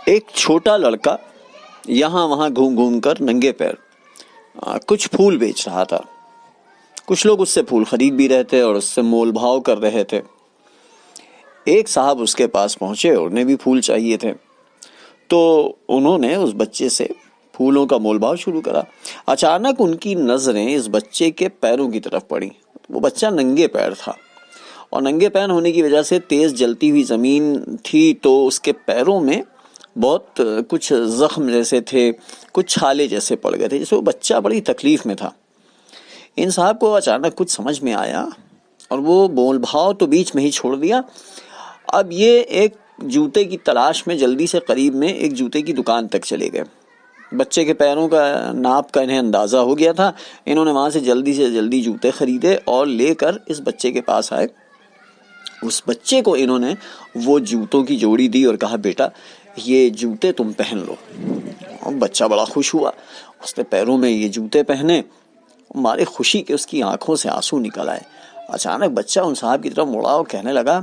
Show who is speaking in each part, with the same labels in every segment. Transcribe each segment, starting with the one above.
Speaker 1: एक छोटा लड़का यहाँ वहाँ घूम घूम कर नंगे पैर कुछ फूल बेच रहा था। कुछ लोग उससे फूल खरीद भी रहे थे और उससे मोल भाव कर रहे थे। एक साहब उसके पास पहुंचे और उन्हें भी फूल चाहिए थे, तो उन्होंने उस बच्चे से फूलों का मोल भाव शुरू करा। अचानक उनकी नजरें इस बच्चे के पैरों की तरफ पड़ी। वो बच्चा नंगे पैर था और नंगे पैर होने की वजह से तेज जलती हुई जमीन थी, तो उसके पैरों में बहुत कुछ जख्म जैसे थे, कुछ छाले जैसे पड़ गए थे, जैसे वो बच्चा बड़ी तकलीफ में था। इन साहब को अचानक कुछ समझ में आया और वो मोल भाव तो बीच में ही छोड़ दिया। अब ये एक जूते की तलाश में जल्दी से करीब में एक जूते की दुकान तक चले गए। बच्चे के पैरों का नाप का इन्हें अंदाज़ा हो गया था। इन्होंने वहाँ से जल्दी जूते खरीदे और लेकर इस बच्चे के पास आए। उस बच्चे को इन्होंने वो जूतों की जोड़ी दी और कहा, बेटा ये जूते तुम पहन लो। और बच्चा बड़ा खुश हुआ। उसने पैरों में ये जूते पहने। मारे खुशी के उसकी आंखों से आंसू निकल आए। अचानक बच्चा उन साहब की तरफ मुड़ा और कहने लगा,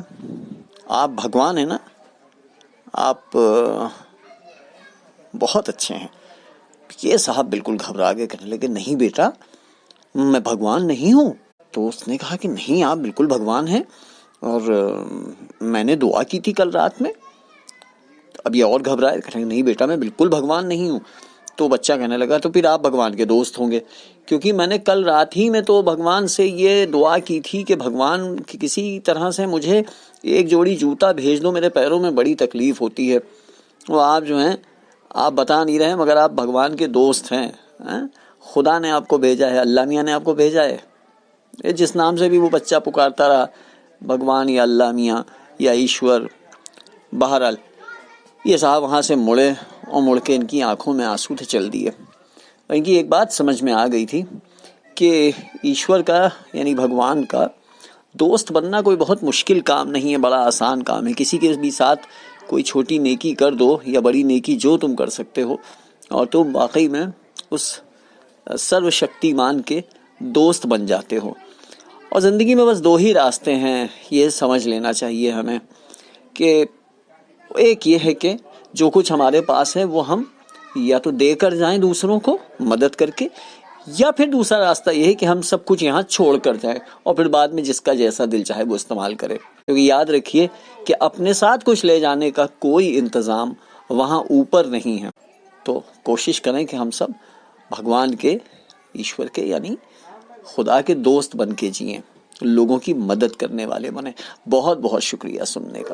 Speaker 1: आप भगवान हैं ना, आप बहुत अच्छे हैं। ये साहब बिल्कुल घबरा गए, कहने लगे, नहीं बेटा मैं भगवान नहीं हूँ। तो उसने कहा कि नहीं, आप बिल्कुल भगवान हैं और मैंने दुआ की थी कल रात में। अब ये और घबराए, कहने लगे, नहीं बेटा मैं बिल्कुल भगवान नहीं हूँ। तो बच्चा कहने लगा, तो फिर आप भगवान के दोस्त होंगे, क्योंकि मैंने कल रात ही में तो भगवान से ये दुआ की थी कि भगवान किसी तरह से मुझे एक जोड़ी जूता भेज दो, मेरे पैरों में बड़ी तकलीफ होती है। वो आप जो हैं, आप बता नहीं रहे मगर आप भगवान के दोस्त हैं। खुदा ने आपको भेजा है, अल्लाह मियाँ ने आपको भेजा है। ये जिस नाम से भी वो बच्चा पुकारता रहा, भगवान या अल्लाह मियाँ या ईश्वर, बहरहाल ये साहब वहाँ से मुड़े और मुड़ के इनकी आंखों में आंसू थे चल दिए। और इनकी एक बात समझ में आ गई थी कि ईश्वर का यानी भगवान का दोस्त बनना कोई बहुत मुश्किल काम नहीं है, बड़ा आसान काम है। किसी के भी साथ कोई छोटी नेकी कर दो या बड़ी नेकी जो तुम कर सकते हो और तुम वाकई में उस सर्वशक्तिमान के दोस्त बन जाते हो। और ज़िंदगी में बस दो ही रास्ते हैं, ये समझ लेना चाहिए हमें कि एक ये है कि जो कुछ हमारे पास है वो हम या तो देकर जाएं दूसरों को मदद करके, या फिर दूसरा रास्ता ये है कि हम सब कुछ यहाँ छोड़ कर जाएं और फिर बाद में जिसका जैसा दिल चाहे वो इस्तेमाल करें। क्योंकि याद रखिए कि अपने साथ कुछ ले जाने का कोई इंतज़ाम वहाँ ऊपर नहीं है। तो कोशिश करें कि हम सब भगवान के, ईश्वर के यानी खुदा के दोस्त बन के जिएं, लोगों की मदद करने वाले बने। बहुत बहुत शुक्रिया सुनने का।